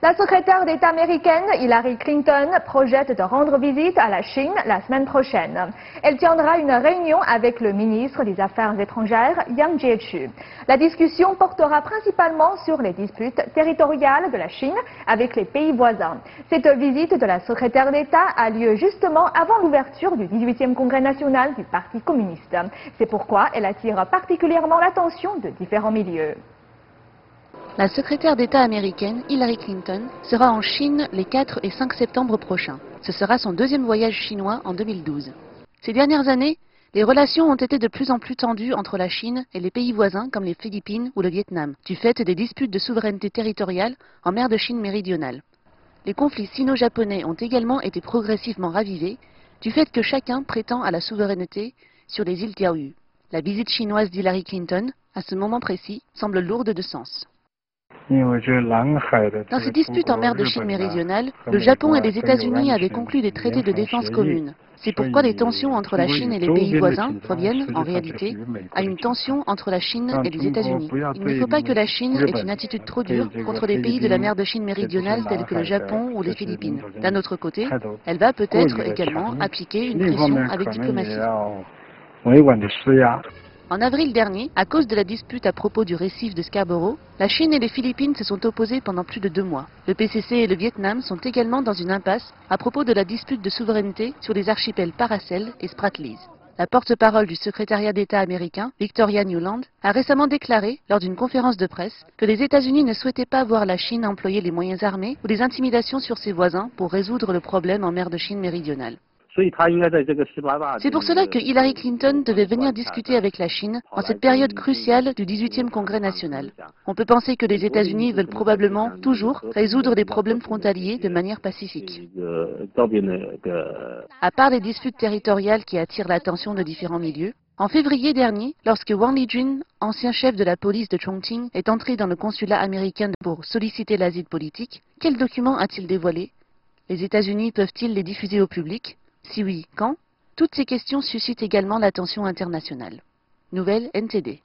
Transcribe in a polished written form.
La secrétaire d'État américaine Hillary Clinton projette de rendre visite à la Chine la semaine prochaine. Elle tiendra une réunion avec le ministre des Affaires étrangères Yang Jiechi. La discussion portera principalement sur les disputes territoriales de la Chine avec les pays voisins. Cette visite de la secrétaire d'État a lieu justement avant l'ouverture du 18e congrès national du Parti communiste. C'est pourquoi elle attire particulièrement l'attention de différents milieux. La secrétaire d'État américaine Hillary Clinton sera en Chine les 4 et 5 septembre prochains. Ce sera son deuxième voyage chinois en 2012. Ces dernières années, les relations ont été de plus en plus tendues entre la Chine et les pays voisins comme les Philippines ou le Vietnam, du fait des disputes de souveraineté territoriale en mer de Chine méridionale. Les conflits sino-japonais ont également été progressivement ravivés du fait que chacun prétend à la souveraineté sur les îles Diaoyu. La visite chinoise d'Hillary Clinton, à ce moment précis, semble lourde de sens. Dans ces disputes en mer de Chine méridionale, le Japon et les États-Unis avaient conclu des traités de défense communes. C'est pourquoi les tensions entre la Chine et les pays voisins reviennent, en réalité, à une tension entre la Chine et les États-Unis. Il ne faut pas que la Chine ait une attitude trop dure contre les pays de la mer de Chine méridionale tels que le Japon ou les Philippines. D'un autre côté, elle va peut-être également appliquer une pression avec diplomatie. En avril dernier, à cause de la dispute à propos du récif de Scarborough, la Chine et les Philippines se sont opposées pendant plus de 2 mois. Le PCC et le Vietnam sont également dans une impasse à propos de la dispute de souveraineté sur les archipels Paracel et Spratleys. La porte-parole du secrétariat d'État américain, Victoria Nuland, a récemment déclaré, lors d'une conférence de presse, que les États-Unis ne souhaitaient pas voir la Chine employer les moyens armés ou des intimidations sur ses voisins pour résoudre le problème en mer de Chine méridionale. C'est pour cela que Hillary Clinton devait venir discuter avec la Chine en cette période cruciale du 18e congrès national. On peut penser que les États-Unis veulent probablement toujours résoudre des problèmes frontaliers de manière pacifique. À part les disputes territoriales qui attirent l'attention de différents milieux, en février dernier, lorsque Wang Lijun, ancien chef de la police de Chongqing, est entré dans le consulat américain pour solliciter l'asile politique, quels documents a-t-il dévoilés? Les États-Unis peuvent-ils les diffuser au public? Si oui, quand? Toutes ces questions suscitent également l'attention internationale. Nouvelle NTD.